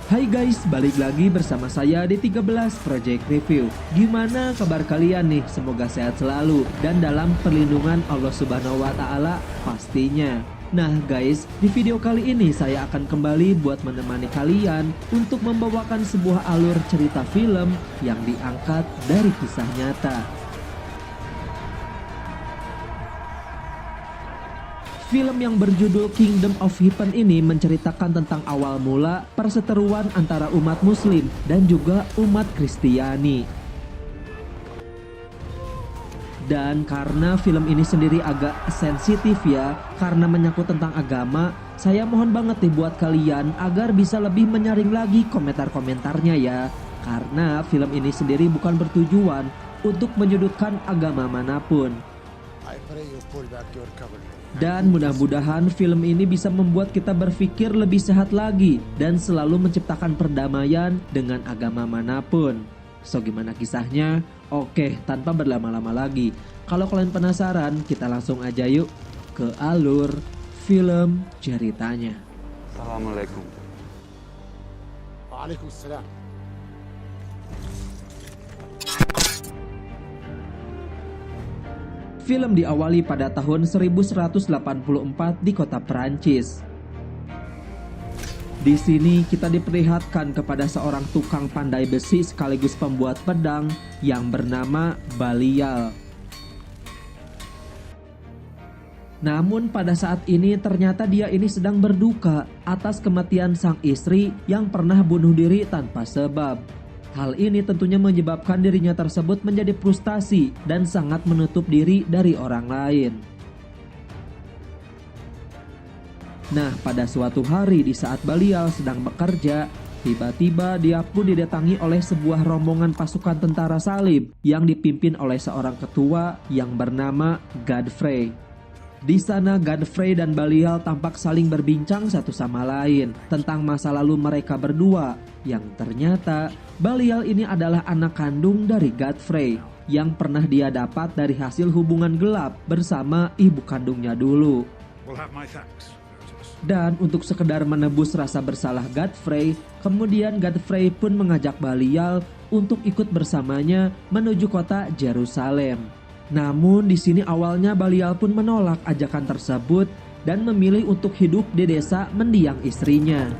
Hai guys, balik lagi bersama saya di 13 Project Review. Gimana kabar kalian nih? Semoga sehat selalu dan dalam perlindungan Allah Subhanahu wa Ta'ala pastinya. Nah guys, di video kali ini saya akan kembali buat menemani kalian untuk membawakan sebuah alur cerita film yang diangkat dari kisah nyata. Film yang berjudul Kingdom of Heaven ini menceritakan tentang awal mula perseteruan antara umat Muslim dan juga umat Kristiani. Dan karena film ini sendiri agak sensitif ya, karena menyangkut tentang agama, saya mohon banget nih buat kalian agar bisa lebih menyaring lagi komentar-komentarnya ya. Karena film ini sendiri bukan bertujuan untuk menyudutkan agama manapun. Dan mudah-mudahan film ini bisa membuat kita berpikir lebih sehat lagi dan selalu menciptakan perdamaian dengan agama manapun. So gimana kisahnya? Oke, tanpa berlama-lama lagi, kalau kalian penasaran, kita langsung aja yuk ke alur film ceritanya. Assalamualaikum. Waalaikumsalam. Film diawali pada tahun 1184 di kota Perancis. Di sini kita diperlihatkan kepada seorang tukang pandai besi sekaligus pembuat pedang yang bernama Balial. Namun pada saat ini ternyata dia ini sedang berduka atas kematian sang istri yang pernah bunuh diri tanpa sebab. Hal ini tentunya menyebabkan dirinya tersebut menjadi frustasi dan sangat menutup diri dari orang lain. Nah, pada suatu hari di saat Balial sedang bekerja, tiba-tiba dia pun didatangi oleh sebuah rombongan pasukan tentara salib yang dipimpin oleh seorang ketua yang bernama Godfrey. Di sana Godfrey dan Balial tampak saling berbincang satu sama lain tentang masa lalu mereka berdua, yang ternyata Balial ini adalah anak kandung dari Godfrey yang pernah dia dapat dari hasil hubungan gelap bersama ibu kandungnya dulu. Dan untuk sekedar menebus rasa bersalah Godfrey, kemudian Godfrey pun mengajak Balial untuk ikut bersamanya menuju kota Yerusalem. Namun di sini awalnya Balial pun menolak ajakan tersebut dan memilih untuk hidup di desa mendiang istrinya.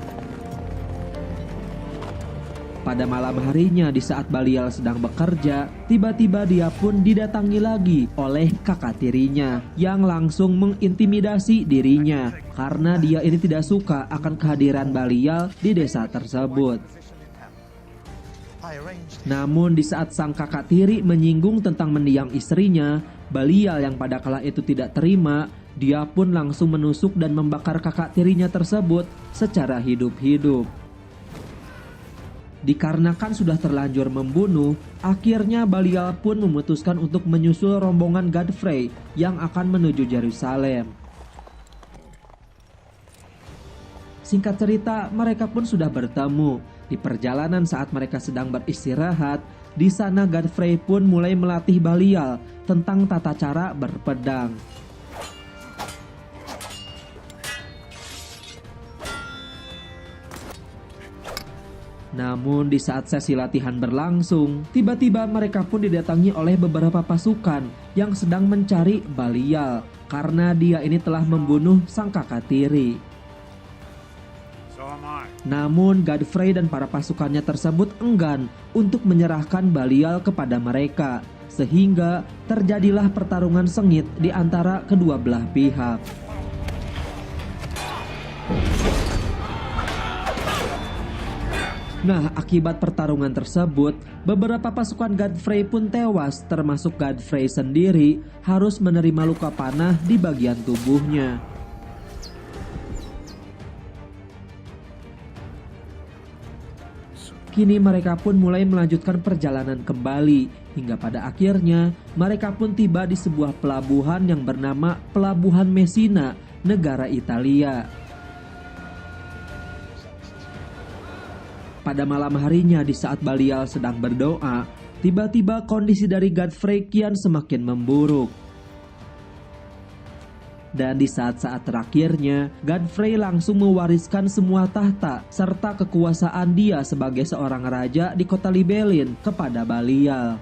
Pada malam harinya di saat Balial sedang bekerja, tiba-tiba dia pun didatangi lagi oleh kakak tirinya yang langsung mengintimidasi dirinya karena dia ini tidak suka akan kehadiran Balial di desa tersebut. Namun di saat sang kakak tiri menyinggung tentang mendiang istrinya, Balial yang pada kala itu tidak terima, dia pun langsung menusuk dan membakar kakak tirinya tersebut secara hidup-hidup. Dikarenakan sudah terlanjur membunuh, akhirnya Balial pun memutuskan untuk menyusul rombongan Godfrey yang akan menuju Yerusalem. Singkat cerita, mereka pun sudah bertemu. Di perjalanan saat mereka sedang beristirahat, di sana Godfrey pun mulai melatih Balial tentang tata cara berpedang. Namun di saat sesi latihan berlangsung, tiba-tiba mereka pun didatangi oleh beberapa pasukan yang sedang mencari Balial karena dia ini telah membunuh sang kakak tiri. Namun Godfrey dan para pasukannya tersebut enggan untuk menyerahkan Balial kepada mereka, sehingga terjadilah pertarungan sengit di antara kedua belah pihak. Nah, akibat pertarungan tersebut, beberapa pasukan Godfrey pun tewas, termasuk Godfrey sendiri harus menerima luka panah di bagian tubuhnya. Kini mereka pun mulai melanjutkan perjalanan kembali, hingga pada akhirnya mereka pun tiba di sebuah pelabuhan yang bernama Pelabuhan Messina, negara Italia. Pada malam harinya di saat Balial sedang berdoa, tiba-tiba kondisi dari Godfrey kian semakin memburuk. Dan di saat-saat terakhirnya, Godfrey langsung mewariskan semua tahta serta kekuasaan dia sebagai seorang raja di kota Libelin kepada Balial.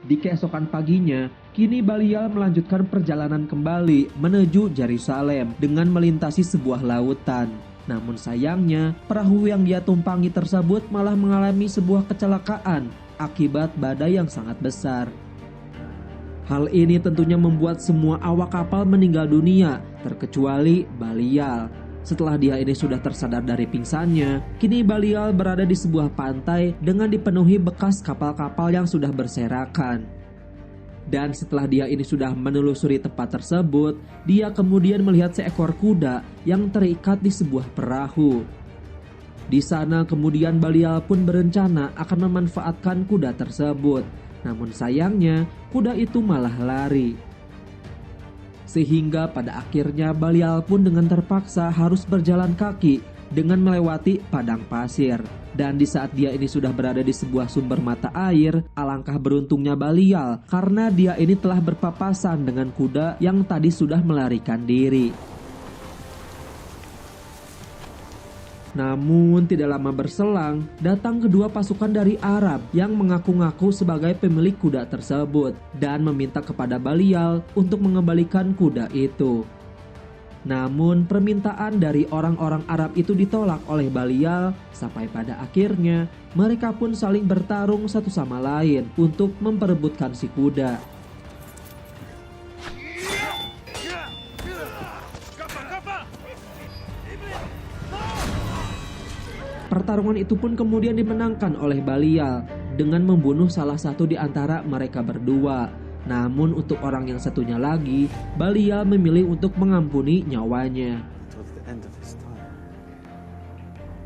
Di keesokan paginya, kini Balial melanjutkan perjalanan kembali menuju Yerusalem dengan melintasi sebuah lautan. Namun sayangnya, perahu yang dia tumpangi tersebut malah mengalami sebuah kecelakaan akibat badai yang sangat besar. Hal ini tentunya membuat semua awak kapal meninggal dunia, terkecuali Balial. Setelah dia ini sudah tersadar dari pingsannya, kini Balial berada di sebuah pantai dengan dipenuhi bekas kapal-kapal yang sudah berserakan. Dan setelah dia ini sudah menelusuri tempat tersebut, dia kemudian melihat seekor kuda yang terikat di sebuah perahu. Di sana kemudian Balial pun berencana akan memanfaatkan kuda tersebut. Namun sayangnya kuda itu malah lari. Sehingga pada akhirnya Balial pun dengan terpaksa harus berjalan kaki dengan melewati padang pasir. Dan di saat dia ini sudah berada di sebuah sumber mata air, alangkah beruntungnya Balial karena dia ini telah berpapasan dengan kuda yang tadi sudah melarikan diri. Namun tidak lama berselang, datang kedua pasukan dari Arab yang mengaku-ngaku sebagai pemilik kuda tersebut dan meminta kepada Balial untuk mengembalikan kuda itu. Namun permintaan dari orang-orang Arab itu ditolak oleh Balial sampai pada akhirnya mereka pun saling bertarung satu sama lain untuk memperebutkan si kuda. Pertarungan itu pun kemudian dimenangkan oleh Balial dengan membunuh salah satu di antara mereka berdua. Namun untuk orang yang satunya lagi, Balial memilih untuk mengampuni nyawanya.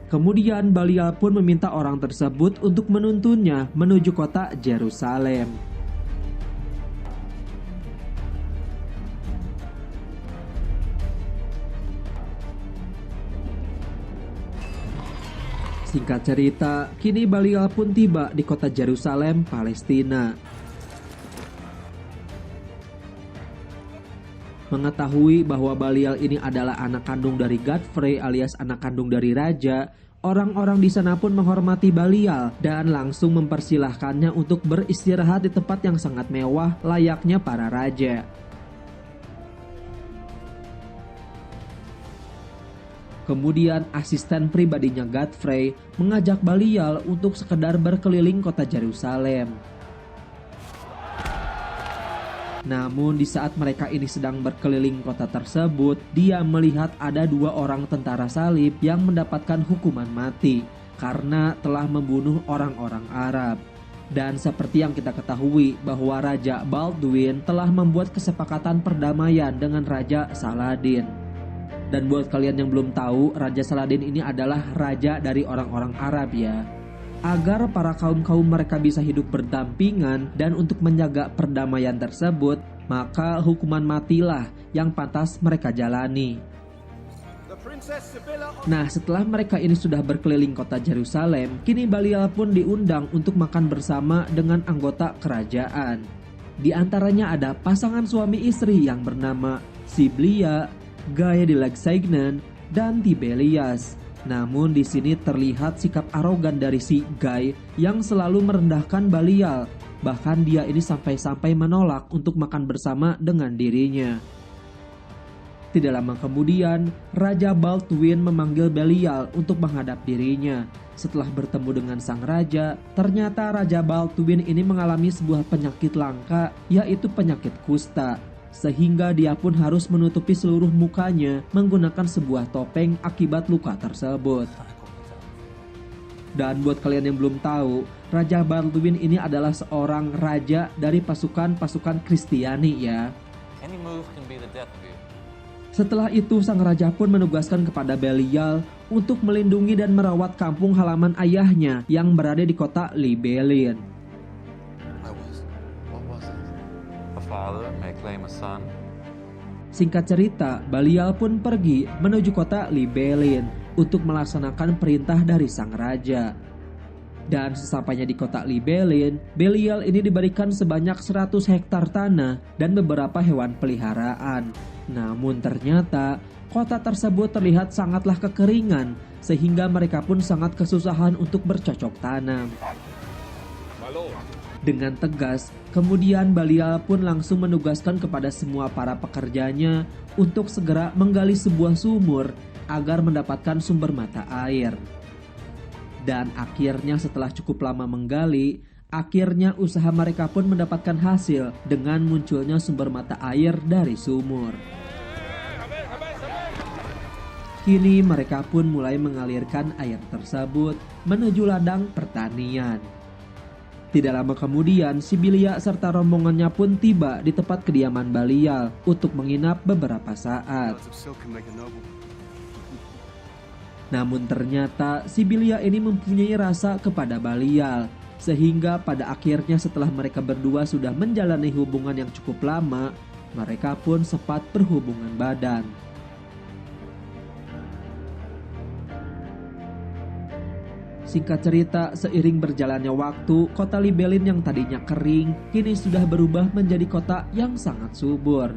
Kemudian Balial pun meminta orang tersebut untuk menuntunnya menuju kota Yerusalem. Singkat cerita, kini Balial pun tiba di kota Yerusalem, Palestina. Mengetahui bahwa Balial ini adalah anak kandung dari Godfrey alias anak kandung dari raja, orang-orang di sana pun menghormati Balial dan langsung mempersilahkannya untuk beristirahat di tempat yang sangat mewah layaknya para raja. Kemudian asisten pribadinya Godfrey mengajak Balial untuk sekedar berkeliling kota Yerusalem. Namun di saat mereka ini sedang berkeliling kota tersebut, dia melihat ada dua orang tentara salib yang mendapatkan hukuman mati karena telah membunuh orang-orang Arab. Dan seperti yang kita ketahui bahwa Raja Baldwin telah membuat kesepakatan perdamaian dengan Raja Saladin. Dan buat kalian yang belum tahu, Raja Saladin ini adalah raja dari orang-orang Arab ya. Agar para kaum-kaum mereka bisa hidup berdampingan dan untuk menjaga perdamaian tersebut, maka hukuman matilah yang pantas mereka jalani. Nah, setelah mereka ini sudah berkeliling kota Yerusalem, kini Balial pun diundang untuk makan bersama dengan anggota kerajaan. Di antaranya ada pasangan suami istri yang bernama Siblia, Guy de Lusignan, dan Tiberias. Namun di sini terlihat sikap arogan dari si Guy yang selalu merendahkan Balial. Bahkan dia ini sampai-sampai menolak untuk makan bersama dengan dirinya. Tidak lama kemudian, Raja Baldwin memanggil Balial untuk menghadap dirinya. Setelah bertemu dengan sang raja, ternyata Raja Baldwin ini mengalami sebuah penyakit langka, yaitu penyakit kusta. Sehingga dia pun harus menutupi seluruh mukanya menggunakan sebuah topeng akibat luka tersebut. Dan buat kalian yang belum tahu, Raja Baldwin ini adalah seorang raja dari pasukan Kristiani ya. Setelah itu sang raja pun menugaskan kepada Balial untuk melindungi dan merawat kampung halaman ayahnya yang berada di kota Libelin. Singkat cerita, Balial pun pergi menuju kota Libelin untuk melaksanakan perintah dari sang raja. Dan sesampainya di kota Libelin, Belial ini diberikan sebanyak 100 hektar tanah dan beberapa hewan peliharaan. Namun ternyata kota tersebut terlihat sangatlah kekeringan, sehingga mereka pun sangat kesusahan untuk bercocok tanam. Dengan tegas, kemudian Belial pun langsung menugaskan kepada semua para pekerjanya untuk segera menggali sebuah sumur agar mendapatkan sumber mata air. Dan akhirnya setelah cukup lama menggali, akhirnya usaha mereka pun mendapatkan hasil dengan munculnya sumber mata air dari sumur. Kini mereka pun mulai mengalirkan air tersebut menuju ladang pertanian. Tidak lama kemudian, Sibilia serta rombongannya pun tiba di tempat kediaman Belial untuk menginap beberapa saat. Namun ternyata Sibilia ini mempunyai rasa kepada Belial, sehingga pada akhirnya setelah mereka berdua sudah menjalani hubungan yang cukup lama, mereka pun sempat berhubungan badan. Singkat cerita, seiring berjalannya waktu, kota Libelin yang tadinya kering, kini sudah berubah menjadi kota yang sangat subur.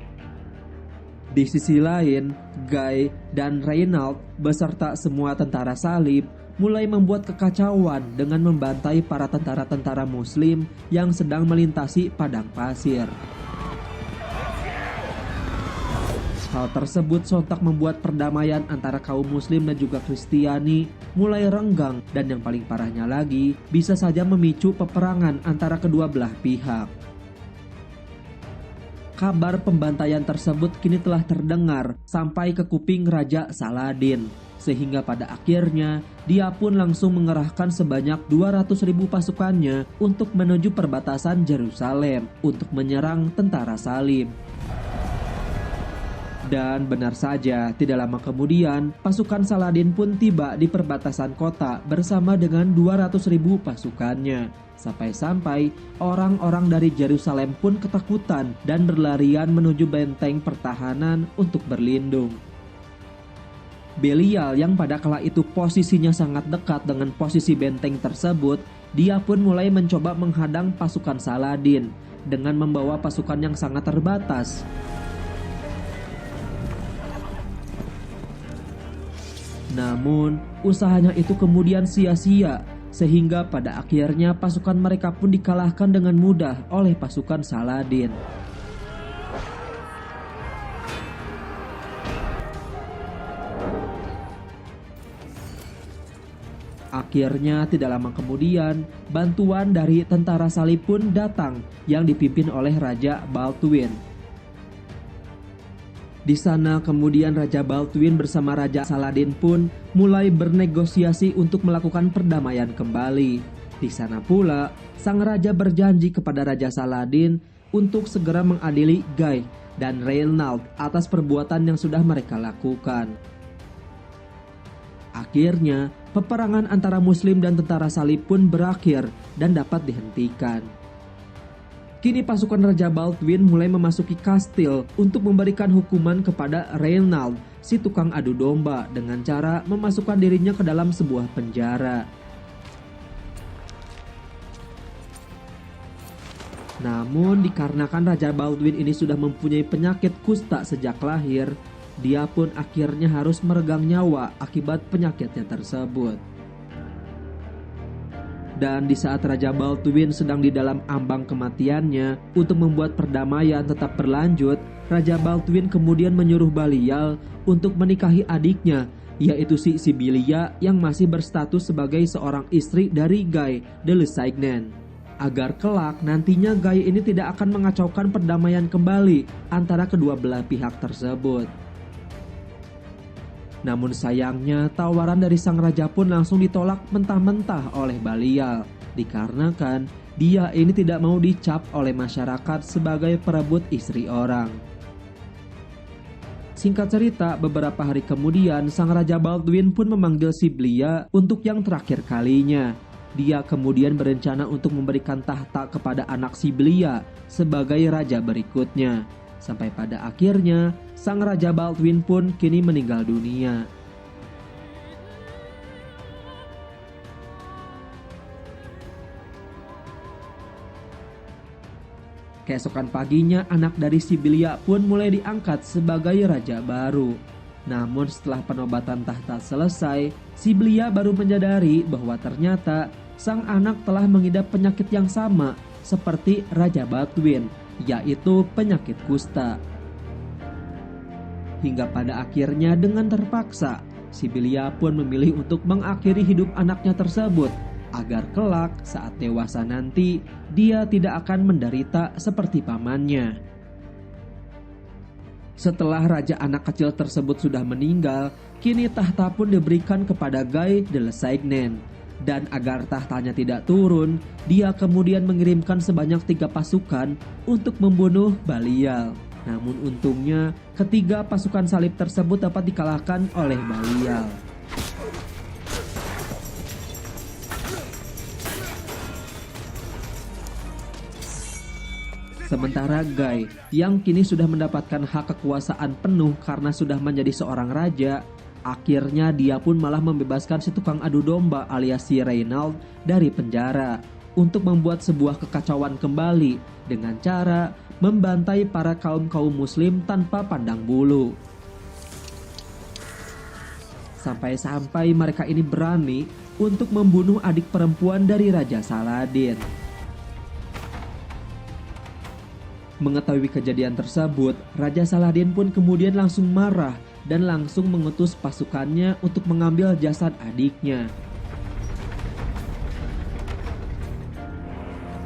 Di sisi lain, Guy dan Reynald beserta semua tentara salib mulai membuat kekacauan dengan membantai para tentara-tentara muslim yang sedang melintasi padang pasir. Hal tersebut sontak membuat perdamaian antara kaum muslim dan juga Kristiani mulai renggang, dan yang paling parahnya lagi bisa saja memicu peperangan antara kedua belah pihak. Kabar pembantaian tersebut kini telah terdengar sampai ke kuping Raja Saladin, sehingga pada akhirnya dia pun langsung mengerahkan sebanyak 200.000 pasukannya untuk menuju perbatasan Yerusalem untuk menyerang tentara salib. Dan benar saja, tidak lama kemudian pasukan Saladin pun tiba di perbatasan kota bersama dengan 200.000 pasukannya. Sampai-sampai orang-orang dari Yerusalem pun ketakutan dan berlarian menuju benteng pertahanan untuk berlindung. Belial yang pada kala itu posisinya sangat dekat dengan posisi benteng tersebut, dia pun mulai mencoba menghadang pasukan Saladin dengan membawa pasukan yang sangat terbatas. Namun, usahanya itu kemudian sia-sia, sehingga pada akhirnya pasukan mereka pun dikalahkan dengan mudah oleh pasukan Saladin. Akhirnya tidak lama kemudian, bantuan dari tentara salib pun datang yang dipimpin oleh Raja Baldwin. Di sana kemudian Raja Baldwin bersama Raja Saladin pun mulai bernegosiasi untuk melakukan perdamaian kembali. Di sana pula, sang raja berjanji kepada Raja Saladin untuk segera mengadili Guy dan Reynald atas perbuatan yang sudah mereka lakukan. Akhirnya, peperangan antara Muslim dan tentara salib pun berakhir dan dapat dihentikan. Kini pasukan Raja Baldwin mulai memasuki kastil untuk memberikan hukuman kepada Reynald, si tukang adu domba, dengan cara memasukkan dirinya ke dalam sebuah penjara. Namun dikarenakan Raja Baldwin ini sudah mempunyai penyakit kusta sejak lahir, dia pun akhirnya harus meregang nyawa akibat penyakitnya tersebut. Dan di saat Raja Baldwin sedang di dalam ambang kematiannya, untuk membuat perdamaian tetap berlanjut, Raja Baldwin kemudian menyuruh Belial untuk menikahi adiknya, yaitu si Sibilia yang masih berstatus sebagai seorang istri dari Guy de Lusignan, agar kelak nantinya Guy ini tidak akan mengacaukan perdamaian kembali antara kedua belah pihak tersebut. Namun sayangnya tawaran dari sang raja pun langsung ditolak mentah-mentah oleh Belial, dikarenakan dia ini tidak mau dicap oleh masyarakat sebagai perebut istri orang. Singkat cerita, beberapa hari kemudian sang Raja Baldwin pun memanggil Sibilia untuk yang terakhir kalinya. Dia kemudian berencana untuk memberikan tahta kepada anak Sibilia sebagai raja berikutnya. Sampai pada akhirnya, sang Raja Baldwin pun kini meninggal dunia. Keesokan paginya anak dari Sibilia pun mulai diangkat sebagai raja baru. Namun setelah penobatan tahta selesai, Sibilia baru menyadari bahwa ternyata sang anak telah mengidap penyakit yang sama seperti Raja Baldwin, yaitu penyakit kusta. Hingga pada akhirnya dengan terpaksa, Sibilia pun memilih untuk mengakhiri hidup anaknya tersebut agar kelak saat dewasa nanti dia tidak akan menderita seperti pamannya. Setelah raja anak kecil tersebut sudah meninggal, kini tahta pun diberikan kepada Guy de Lusignan. Dan agar tahtanya tidak turun, dia kemudian mengirimkan sebanyak 3 pasukan untuk membunuh Balial. Namun untungnya, ketiga pasukan salib tersebut dapat dikalahkan oleh Balial. Sementara Guy, yang kini sudah mendapatkan hak kekuasaan penuh karena sudah menjadi seorang raja, akhirnya dia pun malah membebaskan si tukang adu domba alias si Reynald dari penjara untuk membuat sebuah kekacauan kembali dengan cara membantai para kaum muslim tanpa pandang bulu. Sampai-sampai mereka ini berani untuk membunuh adik perempuan dari Raja Saladin. Mengetahui kejadian tersebut, Raja Saladin pun kemudian langsung marah dan langsung mengutus pasukannya untuk mengambil jasad adiknya.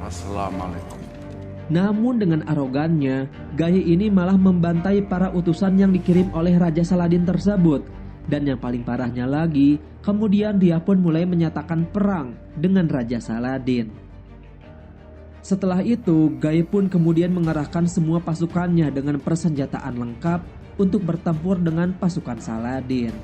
Assalamualaikum. Namun dengan arogannya, Guy ini malah membantai para utusan yang dikirim oleh Raja Saladin tersebut. Dan yang paling parahnya lagi, kemudian dia pun mulai menyatakan perang dengan Raja Saladin. Setelah itu, Guy pun kemudian mengerahkan semua pasukannya dengan persenjataan lengkap untuk bertempur dengan pasukan Saladin.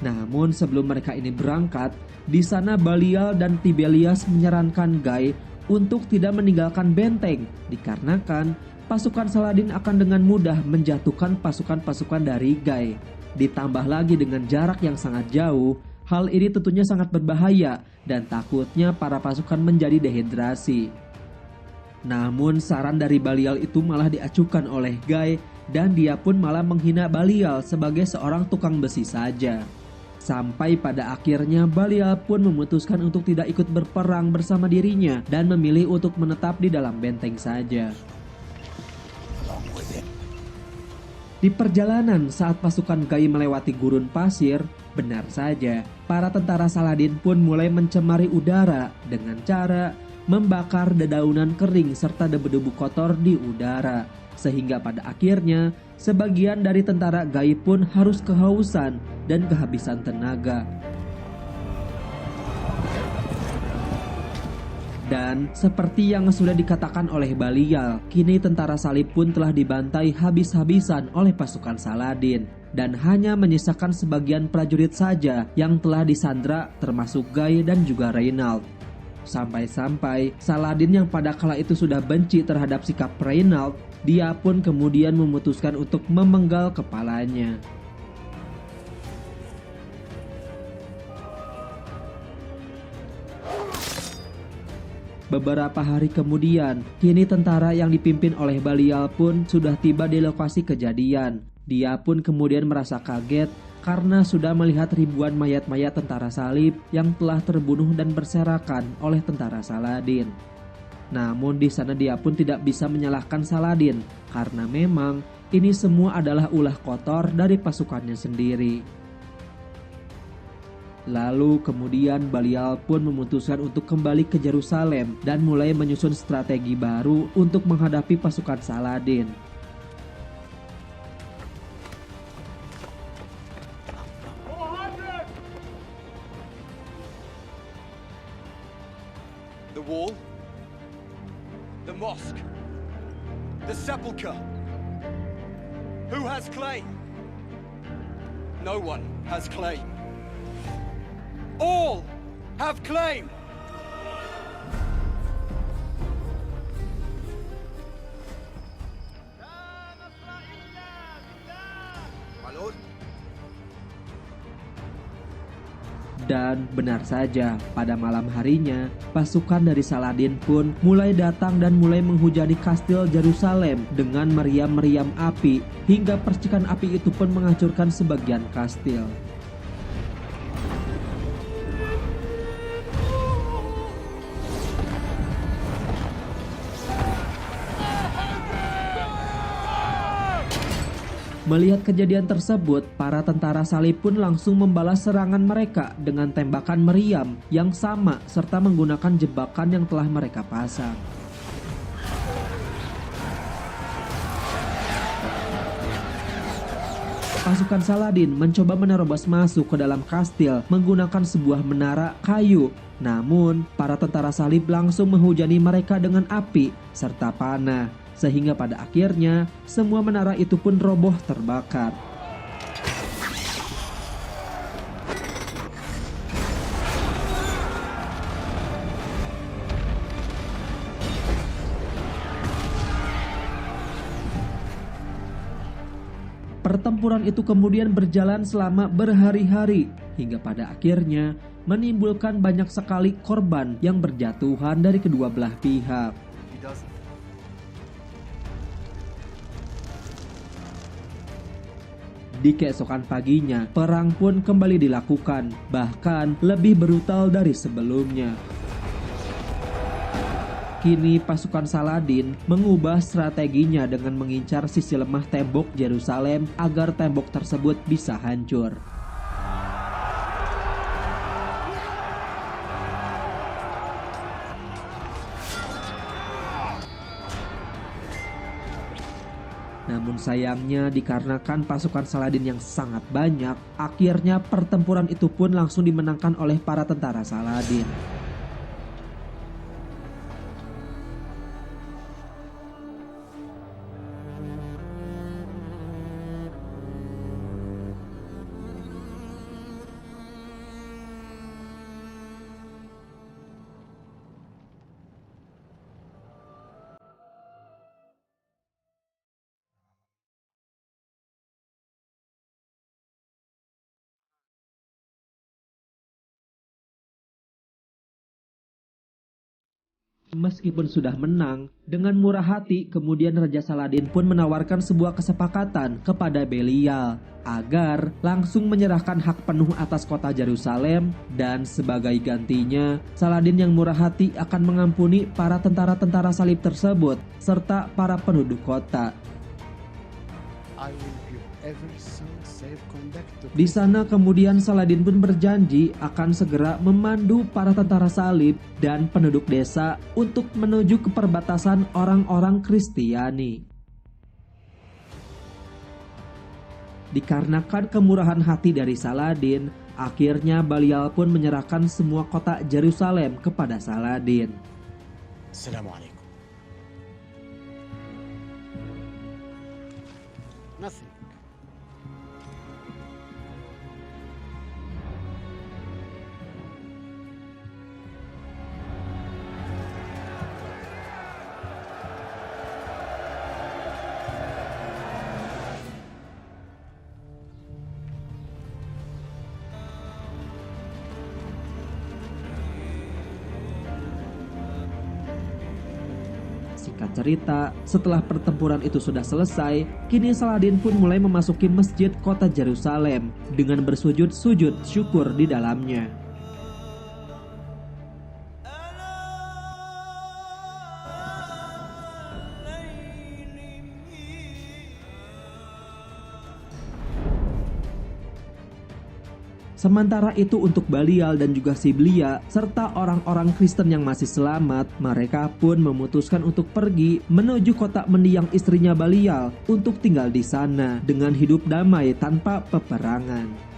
Namun sebelum mereka ini berangkat, di sana Balial dan Tiberius menyarankan Guy untuk tidak meninggalkan benteng dikarenakan pasukan Saladin akan dengan mudah menjatuhkan pasukan-pasukan dari Guy. Ditambah lagi dengan jarak yang sangat jauh, hal ini tentunya sangat berbahaya dan takutnya para pasukan menjadi dehidrasi. Namun saran dari Balial itu malah diacuhkan oleh Guy dan dia pun malah menghina Balial sebagai seorang tukang besi saja. Sampai pada akhirnya Balial pun memutuskan untuk tidak ikut berperang bersama dirinya dan memilih untuk menetap di dalam benteng saja. Di perjalanan saat pasukan Guy melewati gurun pasir, benar saja, para tentara Saladin pun mulai mencemari udara dengan cara membakar dedaunan kering serta debu-debu kotor di udara. Sehingga pada akhirnya, sebagian dari tentara Guy pun harus kehausan dan kehabisan tenaga. Dan seperti yang sudah dikatakan oleh Balial, kini tentara salib pun telah dibantai habis-habisan oleh pasukan Saladin. Dan hanya menyisakan sebagian prajurit saja yang telah disandra termasuk Guy dan juga Reynald. Sampai-sampai Saladin yang pada kala itu sudah benci terhadap sikap Reynald, dia pun kemudian memutuskan untuk memenggal kepalanya. Beberapa hari kemudian, kini tentara yang dipimpin oleh Balial pun sudah tiba di lokasi kejadian. Dia pun kemudian merasa kaget karena sudah melihat ribuan mayat-mayat tentara salib yang telah terbunuh dan berserakan oleh tentara Saladin. Namun di sana dia pun tidak bisa menyalahkan Saladin karena memang ini semua adalah ulah kotor dari pasukannya sendiri. Lalu kemudian Balial pun memutuskan untuk kembali ke Yerusalem dan mulai menyusun strategi baru untuk menghadapi pasukan Saladin. The wall, the mosque, the sepulchre. Who has claim? No one has claim. All have claim. Dan benar saja, pada malam harinya, pasukan dari Saladin pun mulai datang dan mulai menghujani kastil Yerusalem dengan meriam-meriam api, hingga percikan api itu pun menghancurkan sebagian kastil. Melihat kejadian tersebut, para tentara salib pun langsung membalas serangan mereka dengan tembakan meriam yang sama serta menggunakan jebakan yang telah mereka pasang. Pasukan Saladin mencoba menerobos masuk ke dalam kastil menggunakan sebuah menara kayu. Namun, para tentara salib langsung menghujani mereka dengan api serta panah, sehingga pada akhirnya semua menara itu pun roboh terbakar. Pertempuran itu kemudian berjalan selama berhari-hari hingga pada akhirnya menimbulkan banyak sekali korban yang berjatuhan dari kedua belah pihak. Di keesokan paginya, perang pun kembali dilakukan, bahkan lebih brutal dari sebelumnya. Kini pasukan Saladin mengubah strateginya dengan mengincar sisi lemah tembok Yerusalem agar tembok tersebut bisa hancur. Namun sayangnya dikarenakan pasukan Saladin yang sangat banyak, akhirnya pertempuran itu pun langsung dimenangkan oleh para tentara Saladin. Meskipun sudah menang, dengan murah hati kemudian Raja Saladin pun menawarkan sebuah kesepakatan kepada Belial agar langsung menyerahkan hak penuh atas kota Yerusalem, dan sebagai gantinya Saladin yang murah hati akan mengampuni para tentara-tentara salib tersebut serta para penduduk kota. Di sana kemudian Saladin pun berjanji akan segera memandu para tentara salib dan penduduk desa untuk menuju ke perbatasan orang-orang Kristiani. Dikarenakan kemurahan hati dari Saladin, akhirnya Belial pun menyerahkan semua kota Yerusalem kepada Saladin. Assalamualaikum. Nothing. Singkat cerita, setelah pertempuran itu sudah selesai, kini Saladin pun mulai memasuki masjid kota Yerusalem dengan bersujud-sujud syukur di dalamnya. Sementara itu untuk Belial dan juga Siblia serta orang-orang Kristen yang masih selamat, mereka pun memutuskan untuk pergi menuju kota mendiang istrinya Belial untuk tinggal di sana dengan hidup damai tanpa peperangan.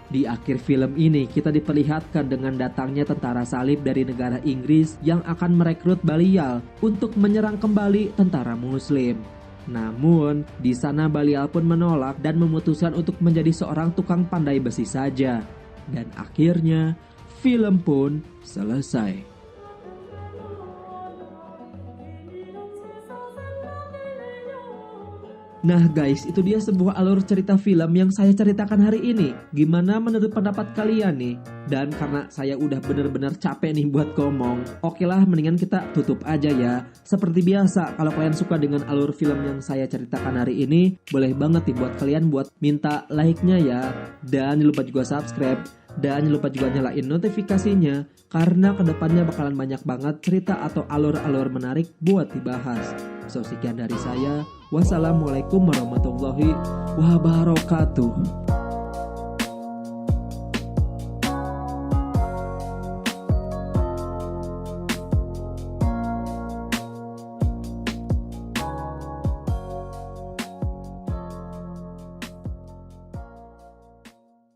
Di akhir film ini kita diperlihatkan dengan datangnya tentara salib dari negara Inggris yang akan merekrut Belial untuk menyerang kembali tentara Muslim. Namun, di sana Belial pun menolak dan memutuskan untuk menjadi seorang tukang pandai besi saja. Dan akhirnya, film pun selesai. Nah guys, itu dia sebuah alur cerita film yang saya ceritakan hari ini. Gimana menurut pendapat kalian nih? Dan karena saya udah bener-bener capek nih buat ngomong, oke lah mendingan kita tutup aja ya. Seperti biasa, kalau kalian suka dengan alur film yang saya ceritakan hari ini, boleh banget nih buat kalian buat minta like-nya ya. Dan jangan lupa juga subscribe. Dan jangan lupa juga nyalain notifikasinya, karena kedepannya bakalan banyak banget cerita atau alur-alur menarik buat dibahas. So, sekian dari saya. Wassalamualaikum warahmatullahi wabarakatuh.